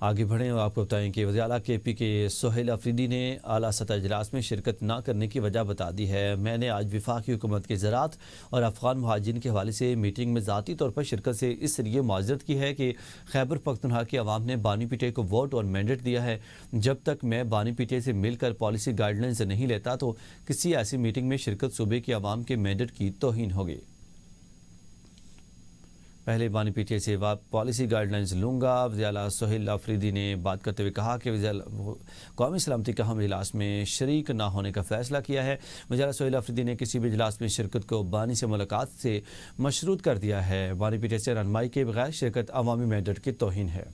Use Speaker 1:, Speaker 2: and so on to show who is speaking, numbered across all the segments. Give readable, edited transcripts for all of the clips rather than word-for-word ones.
Speaker 1: آگے بڑھیں اور آپ کو بتائیں کہ وزیر اعلیٰ کے پی کے سہیل افریدی نے اعلیٰ سطح اجلاس میں شرکت نہ کرنے کی وجہ بتا دی ہے۔ میں نے آج وفاقی حکومت کے زراعت اور افغان مہاجرین کے حوالے سے میٹنگ میں ذاتی طور پر شرکت سے اس لیے معذرت کی ہے کہ خیبر پختونخوا کی عوام نے بانی پی کو ووٹ اور مینڈیٹ دیا ہے۔ جب تک میں بانی پی سے مل کر پالیسی گائیڈ لائنز نہیں لیتا تو کسی ایسی میٹنگ میں شرکت صوبے کی عوام کے مینڈیٹ کی توہین ہوگی۔ پہلے بانی پی ٹی اے سے پالیسی گائیڈ لائنز لوں گا۔ وزیر اعلیٰ سہیل افریدی نے بات کرتے ہوئے کہا کہ قومی سلامتی کا اہم اجلاس میں شریک نہ ہونے کا فیصلہ کیا ہے۔ وزیر اعلیٰ سہیل افریدی نے کسی بھی اجلاس میں شرکت کو بانی سے ملاقات سے مشروط کر دیا ہے۔ بانی پی ٹی اے سے رہنمائی کے بغیر شرکت عوامی مینڈیٹ کی توہین ہے۔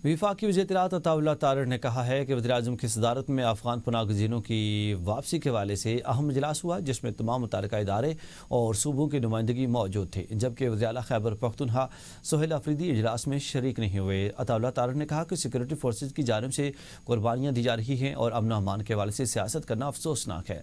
Speaker 1: وفاقی وزیر اطلاعات عطا اللہ تارڑ نے کہا ہے کہ وزیراعظم کی صدارت میں افغان پناہ گزینوں کی واپسی کے حوالے سے اہم اجلاس ہوا جس میں تمام متعلقہ ادارے اور صوبوں کی نمائندگی موجود تھی، جبکہ وزیر اعلیٰ خیبر پختونخوا سہیل افریدی اجلاس میں شریک نہیں ہوئے۔ عطا اللہ تارڑ نے کہا کہ سیکورٹی فورسز کی جانب سے قربانیاں دی جا رہی ہیں اور امن و امان کے حوالے سے سیاست کرنا افسوسناک ہے۔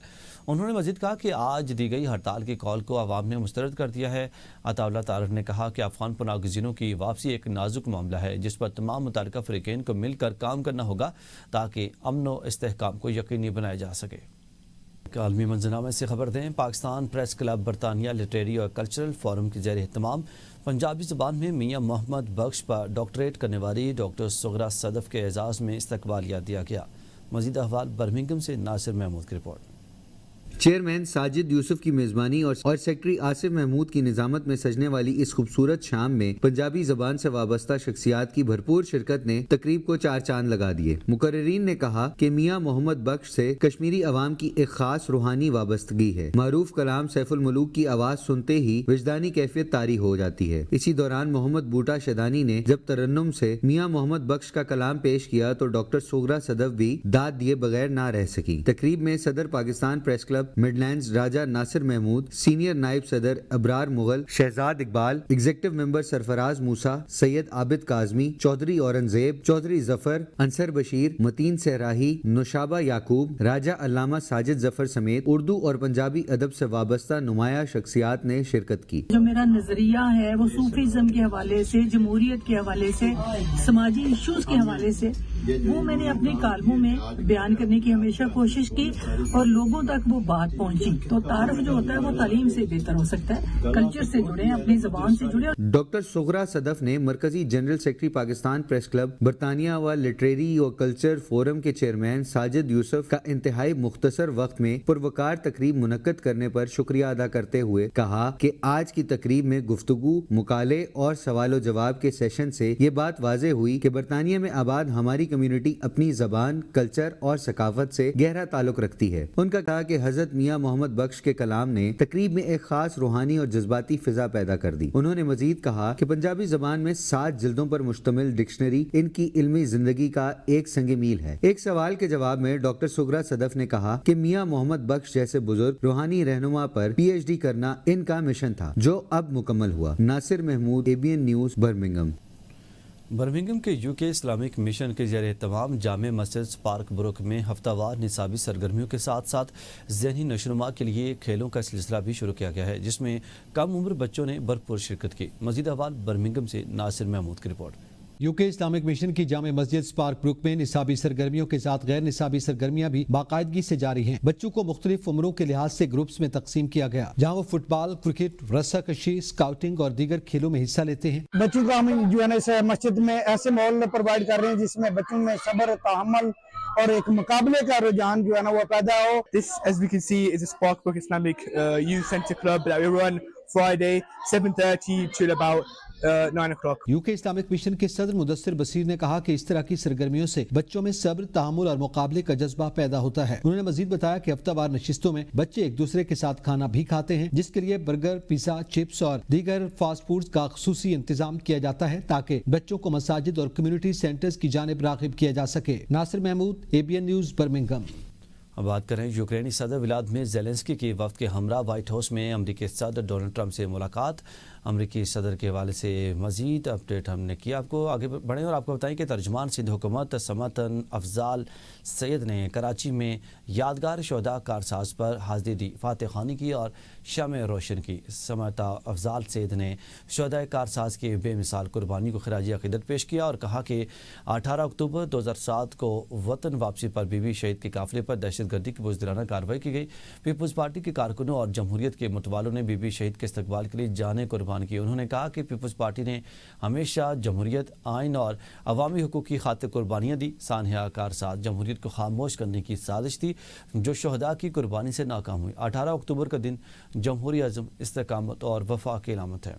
Speaker 1: انہوں نے مزید کہا کہ آج دی گئی ہڑتال کی کال کو عوام نے مسترد کر دیا ہے۔ عطا اللہ تارڑ نے کہا کہ افغان پناہ گزینوں کی واپسی ایک نازک معاملہ ہے جس پر تمام متعلقہ فریقین کو مل کر کام کرنا ہوگا تاکہ امن و استحکام کو یقینی بنایا جا سکے۔ عالمی منظرنامے سے خبر دیں، پاکستان پریس کلب برطانیہ لٹریری اور کلچرل فورم کے زیر اہتمام پنجابی زبان میں میاں محمد بخش پر ڈاکٹریٹ کرنے والی ڈاکٹر سغرا صدف کے اعزاز میں استقبالیہ دیا گیا۔ مزید احوال برمنگھم سے ناصر محمود کی رپورٹ۔
Speaker 2: چیئرمین ساجد یوسف کی میزبانی اور سیکرٹری آصف محمود کی نظامت میں سجنے والی اس خوبصورت شام میں پنجابی زبان سے وابستہ شخصیات کی بھرپور شرکت نے تقریب کو چار چاند لگا دیے۔ مقررین نے کہا کہ میاں محمد بخش سے کشمیری عوام کی ایک خاص روحانی وابستگی ہے۔ معروف کلام سیف الملوک کی آواز سنتے ہی وجدانی کیفیت طاری ہو جاتی ہے۔ اسی دوران محمد بوٹا شیدانی نے جب ترنم سے میاں محمد بخش کا کلام پیش کیا تو ڈاکٹر سغرا صدف بھی داد دیے بغیر نہ رہ سکی۔ تقریب میں صدر Pakistan press club Midlands Raja Nasir Mahmood, senior نائب صدر ابرار مغل، شہزاد اقبال، ایگزیکٹو ممبر سرفراز موسیٰ، سید عابد کاظمی، چودھری اورنگزیب، چودھری ظفر، انصر بشیر، متین سہراہی، نوشابہ یعقوب، راجہ علامہ ساجد ظفر سمیت اردو اور پنجابی ادب سے وابستہ نمایاں شخصیات نے شرکت کی۔
Speaker 3: جو میرا نظریہ ہے وہ صوفیزم کے حوالے سے، جمہوریت کے حوالے سے، سماجی ایشوز کے حوالے سے وہ میں نے اپنے کالموں میں بیان کرنے کی ہمیشہ کوشش کی اور لوگوں تک وہ بات پہنچی۔ تو تعارف جو ہوتا ہے وہ تعلیم سے بہتر ہو سکتا ہے، کلچر سے جڑے، اپنی زبان سے جڑے۔
Speaker 2: ڈاکٹر سغرا صدف نے مرکزی general secretary Pakistan press club برطانیہ و لٹریری اور کلچر فورم کے چیئرمین ساجد یوسف کا انتہائی مختصر وقت میں پروکار تقریب منعقد کرنے پر شکریہ ادا کرتے ہوئے کہا کہ آج کی تقریب میں گفتگو، مقالے اور سوال و جواب کے سیشن سے یہ بات واضح ہوئی کہ برطانیہ میں آباد ہماری کمیونٹی اپنی زبان، کلچر اور ثقافت سے گہرا تعلق رکھتی ہے۔ ان کا کہا کہ حضرت میاں محمد بخش کے کلام نے تقریب میں ایک خاص روحانی اور جذباتی فضا پیدا کر دی۔ انہوں نے مزید کہا کہ پنجابی زبان میں 7 جلدوں پر مشتمل ڈکشنری ان کی علمی زندگی کا ایک سنگ میل ہے۔ ایک سوال کے جواب میں ڈاکٹر سغرا صدف نے کہا کہ میاں محمد بخش جیسے بزرگ روحانی رہنما پر پی ایچ ڈی کرنا ان کا مشن تھا جو اب مکمل ہوا۔ Nasir Mahmood, ABN news, Birmingham.
Speaker 1: Birmingham کے UK اسلامک مشن کے زیر اہتمام جامع مسجد سپارک بروک میں ہفتہ وار نصابی سرگرمیوں کے ساتھ ساتھ ذہنی نشوونما کے لیے کھیلوں کا سلسلہ بھی شروع کیا گیا ہے جس میں کم عمر بچوں نے بھرپور شرکت کی۔ مزید احوال برمنگھم سے ناصر محمود کی رپورٹ۔
Speaker 4: UK اسلامک مشن کی جامع مسجد سپارک بروک میں نصابی سرگرمیوں کے ساتھ غیر نصابی سرگرمیاں بھی باقاعدگی سے جاری ہیں۔ بچوں کو مختلف عمروں کے لحاظ سے گروپس میں تقسیم کیا گیا جہاں وہ فٹ بال، کرکٹ، رسا کشی، اسکاؤٹنگ اور دیگر کھیلوں میں حصہ لیتے ہیں۔
Speaker 5: بچوں کو ہم جو ہے نا مسجد میں ایسے ماحول پرووائڈ کر رہے ہیں جس میں بچوں میں صبر، تحمل اور ایک مقابلے کا رجحان جو ہے نا وہ پیدا ہو۔
Speaker 6: This, as we can see, is a Sparkbrook Islamic Youth Centre Club that we run Friday 7:30 till about 9 o'clock.
Speaker 4: UK Islamic mission کے صدر مدثر بصیر نے کہا کہ اس طرح کی سرگرمیوں سے بچوں میں صبر، تحمل اور مقابلے کا جذبہ پیدا ہوتا ہے۔ انہوں نے مزید بتایا کہ ہفتہ وار نشستوں میں بچے ایک دوسرے کے ساتھ کھانا بھی کھاتے ہیں جس کے لیے برگر، پیزا، چپس اور دیگر فاسٹ فوڈز کا خصوصی انتظام کیا جاتا ہے تاکہ بچوں کو مساجد اور کمیونٹی سینٹرز کی جانب راغب کیا جا سکے۔ ناصر محمود، ABN نیوز، برمنگھم۔
Speaker 1: اب بات کریں یوکرینی صدر ولادیمیر زیلنسکی کی وفد کے ہمراہ وائٹ ہاؤس میں امریکی صدر ڈونلڈ ٹرمپ سے ملاقات. امریکی صدر کے حوالے سے مزید اپڈیٹ ہم نے کیا. آپ کو آگے بڑھیں اور آپ کو بتائیں کہ ترجمان سندھ حکومت سمعتن افضال سید نے کراچی میں یادگار شہداء کارساز پر حاضری دی, فاتح خوانی کی اور شمع روشن کی. سمعتا افضال سید نے شہداء کارساز کی بے مثال قربانی کو خراج عقیدت پیش کیا اور کہا کہ 18 اکتوبر 2007 کو وطن واپسی پر بی بی شہید کے قافلے پر دہشت گردی کی بزدلانہ کارروائی کی گئی. پیپلز پارٹی کے کارکنوں اور جمہوریت کے متوالوں نے بی بی شہید کے استقبال کے لیے جانیں قربان کی. انہوں نے کہا کہ پیپلز پارٹی نے ہمیشہ جمہوریت, آئین اور عوامی حقوق کی خاطر قربانیاں دی. سانحہ کارساز جمہوریت کو خاموش کرنے کی سازش تھی جو شہداء کی قربانی سے ناکام ہوئی. 18 اکتوبر کا دن جمہوری عزم, استقامت اور وفا کی علامت ہے.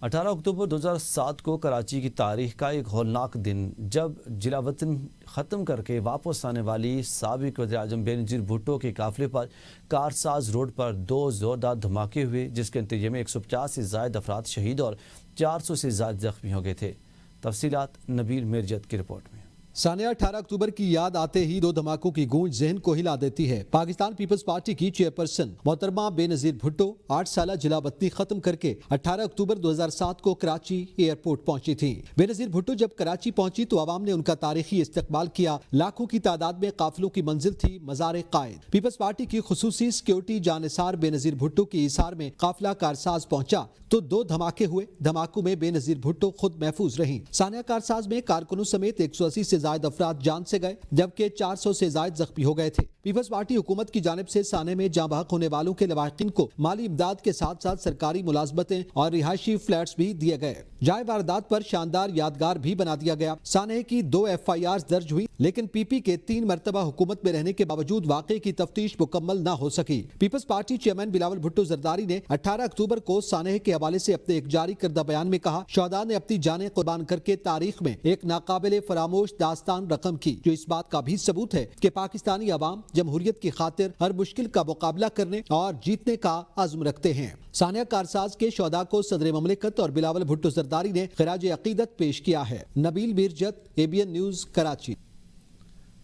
Speaker 1: 18 اکتوبر 2007 کو کراچی کی تاریخ کا ایک ہولناک دن, جب جلا وطن ختم کر کے واپس آنے والی سابق وزیر اعظم بے نظیر بھٹو کے قافلے پر کارساز روڈ پر 2 زوردار دھماکے ہوئے, جس کے نتیجے میں 150 سے زائد افراد شہید اور 400 سے زائد زخمی ہو گئے تھے. تفصیلات نبیل میرجت کی رپورٹ میں.
Speaker 4: سانحہ 18 اکتوبر کی یاد آتے ہی 2 دھماکوں کی گونج ذہن کو ہلا دیتی ہے. پاکستان پیپلز پارٹی کی چیئرپرسن محترمہ بے نظیر بھٹو 8 سالہ جلا وطنی ختم کر کے 18 اکتوبر 2007 کو کراچی ایئرپورٹ پہنچی تھیں. بے نظیر بھٹو جب کراچی پہنچی تو عوام نے ان کا تاریخی استقبال کیا. لاکھوں کی تعداد میں قافلوں کی منزل تھی مزار قائد. پیپلز پارٹی کی خصوصی سیکیورٹی جانثار بے نظیر بھٹو کی اثار میں قافلہ کارساز پہنچا تو 2 دھماکے ہوئے. دھماکوں میں بے نظیر بھٹو خود محفوظ رہیں. سانحہ کارساز میں کارکنوں سمیت 180 سے زائد افراد جان سے گئے, جبکہ 400 سے زائد زخمی ہو گئے تھے. پیپلز پارٹی حکومت کی جانب سے سانحہ میں جاں بحق ہونے والوں کے لواحقین کو مالی امداد کے ساتھ ساتھ سرکاری ملازمتیں اور رہائشی فلیٹس بھی دیے گئے. جائے واردات پر شاندار یادگار بھی بنا دیا گیا. سانحہ کی 2 FIRs درج ہوئی, لیکن پی پی کے 3 مرتبہ حکومت میں رہنے کے باوجود واقعے کی تفتیش مکمل نہ ہو سکی. پیپلز پارٹی چیئرمین بلاول بھٹو زرداری نے 18 اکتوبر کو سانحہ کے حوالے سے اپنے ایک جاری کردہ بیان میں کہا, شہداء نے اپنی جانیں قربان کر کے تاریخ میں ایک ناقابل فراموش داستان رقم کی, جو اس بات کا بھی ثبوت ہے کہ پاکستانی عوام جمہوریت کی خاطر ہر مشکل کا مقابلہ کرنے اور جیتنے کا عزم رکھتے ہیں. سانحہ کارساز کے شہداء کو صدر مملکت اور بلاول بھٹو زرداری نے خراج عقیدت پیش کیا ہے. نبیل میرجت, ABN نیوز, کراچی.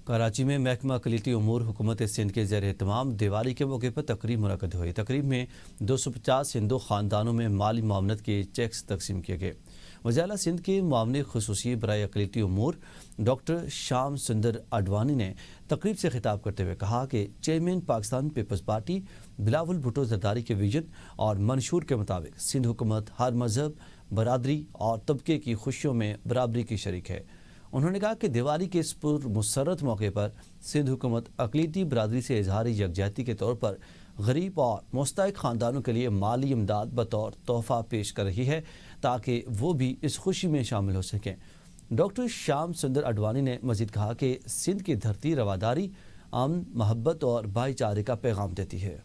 Speaker 1: کراچی میں محکمہ اقلیتی امور حکومت سندھ کے زیر اہتمام دیوالی کے موقع پر تقریب منعقد ہوئی. تقریب میں 250 ہندو خاندانوں میں مالی معاونت کے چیکس تقسیم کیے گئے. وزیر اعلیٰ سندھ کے معاون خصوصی برائے اقلیتی امور ڈاکٹر شام سندر اڈوانی نے تقریب سے خطاب کرتے ہوئے کہا کہ چیئرمین پاکستان پیپلز پارٹی بلاول بھٹو زرداری کے ویژن اور منشور کے مطابق سندھ حکومت ہر مذہب, برادری اور طبقے کی خوشیوں میں برابری کی شریک ہے. انہوں نے کہا کہ دیوالی کے اس پر مسرت موقع پر سندھ حکومت اقلیتی برادری سے اظہار یکجہتی کے طور پر غریب اور مستحق خاندانوں کے لیے مالی امداد بطور تحفہ پیش کر رہی ہے تاکہ وہ بھی اس خوشی میں شامل ہو سکیں. ڈاکٹر شام سندر اڈوانی نے مزید کہا کہ سندھ کی دھرتی رواداری, امن, محبت اور بھائی چارے کا پیغام دیتی ہے.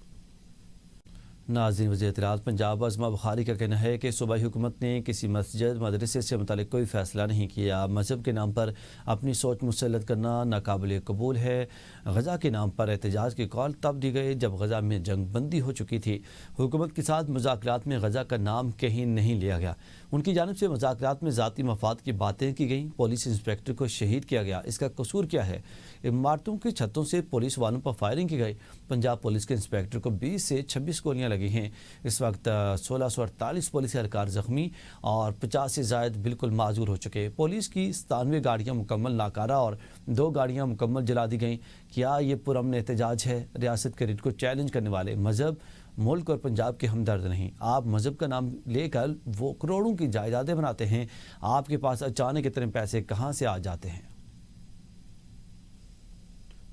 Speaker 1: ناظرین, وزیر اطلاعات پنجاب عظمہ بخاری کا کہنا ہے کہ صوبائی حکومت نے کسی مسجد مدرسے سے متعلق کوئی فیصلہ نہیں کیا. مذہب کے نام پر اپنی سوچ مسلط کرنا ناقابل قبول ہے. غزہ کے نام پر احتجاج کے کال تب دی گئے جب غزہ میں جنگ بندی ہو چکی تھی. حکومت کے ساتھ مذاکرات میں غزہ کا نام کہیں نہیں لیا گیا. ان کی جانب سے مذاکرات میں ذاتی مفاد کی باتیں کی گئیں. پولیس انسپکٹر کو شہید کیا گیا, اس کا قصور کیا ہے؟ عمارتوں کی چھتوں سے پولیس والوں پر فائرنگ کی گئی. پنجاب پولیس کے انسپکٹر کو 20 سے 26 گولیاں لگی ہیں. اس وقت 1648 پولیس اہلکار زخمی اور 50 سے زائد بالکل معذور ہو چکے. پولیس کی 97 گاڑیاں مکمل ناکارہ اور 2 گاڑیاں مکمل جلا دی گئیں. کیا یہ پرامن احتجاج ہے؟ ریاست کے ریٹ کو چیلنج کرنے والے مذہب, ملک اور پنجاب کے ہمدرد نہیں. آپ مذہب کا نام لے کر وہ کروڑوں کی جائیدادیں بناتے ہیں. آپ کے پاس اچانک اتنے پیسے کہاں سے آ جاتے ہیں؟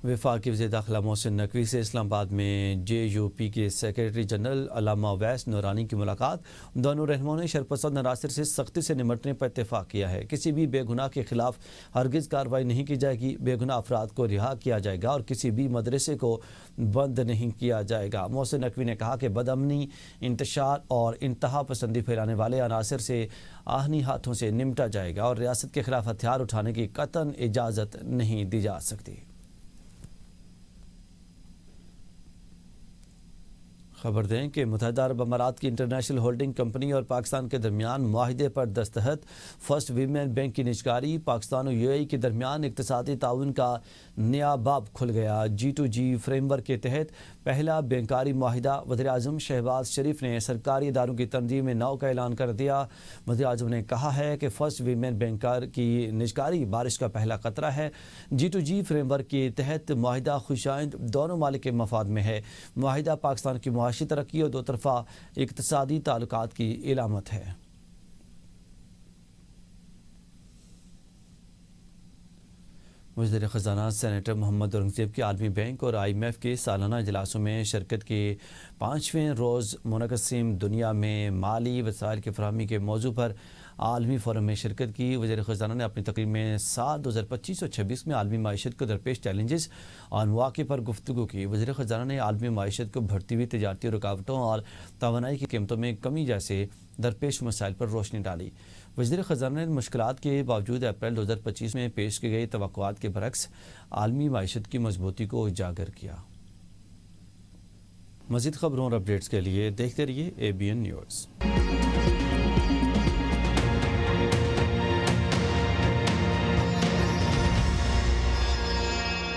Speaker 1: وفاقی وزیر داخلہ محسن نقوی سے اسلام آباد میں JUP کے سیکریٹری جنرل علامہ اویس نورانی کی ملاقات. دونوں رہنماؤں نے شرپسند عناصر سے سختی سے نمٹنے پر اتفاق کیا ہے. کسی بھی بے گناہ کے خلاف ہرگز کارروائی نہیں کی جائے گی. بے گناہ افراد کو رہا کیا جائے گا اور کسی بھی مدرسے کو بند نہیں کیا جائے گا. محسن نقوی نے کہا کہ بدامنی, انتشار اور انتہا پسندی پھیلانے والے عناصر سے آہنی ہاتھوں سے نمٹا جائے گا اور ریاست کے خلاف ہتھیار اٹھانے کی قطعاً اجازت نہیں دی جا سکتی. خبر دیں کہ متحدہ عرب امارات کی انٹرنیشنل ہولڈنگ کمپنی اور پاکستان کے درمیان معاہدے پر دستخط. فرسٹ ویمن بینک کی نجکاری. پاکستان اور UAE کے درمیان اقتصادی تعاون کا نیا باب کھل گیا. G2G فریم ورک کے تحت پہلا بینکاری معاہدہ. وزیراعظم شہباز شریف نے سرکاری اداروں کی تنظیم نو کا اعلان کر دیا. وزیراعظم نے کہا ہے کہ فرسٹ ویمن بینکر کی نجکاری بارش کا پہلا قطرہ ہے. G2G فریم ورک کے تحت معاہدہ خوشائند دونوں ممالک کے مفاد میں ہے. معاہدہ پاکستان کی معاشی ترقی اور دو طرفہ اقتصادی تعلقات کی علامت ہے. وزیر خزانہ سینیٹر محمد اورنگزیب کی عالمی بینک اور IMF کے سالانہ اجلاسوں میں شرکت کے 5ویں روز منقسم دنیا میں مالی وسائل کی فراہمی کے موضوع پر عالمی فورم میں شرکت کی. وزیر خزانہ نے اپنی تقریر میں سال 2025 اور 26 میں عالمی معیشت کو درپیش چیلنجز اور مواقع پر گفتگو کی. وزیر خزانہ نے عالمی معیشت کو بڑھتی ہوئی تجارتی رکاوٹوں اور توانائی کی قیمتوں میں کمی جیسے درپیش مسائل پر روشنی ڈالی. وزیر خزانہ نے مشکلات کے باوجود اپریل 2025 میں پیش کی گئی توقعات کے برعکس عالمی معیشت کی مضبوطی کو اجاگر کیا. مزید خبروں اور اپڈیٹس کے لیے دیکھتے رہیے ABN نیوز.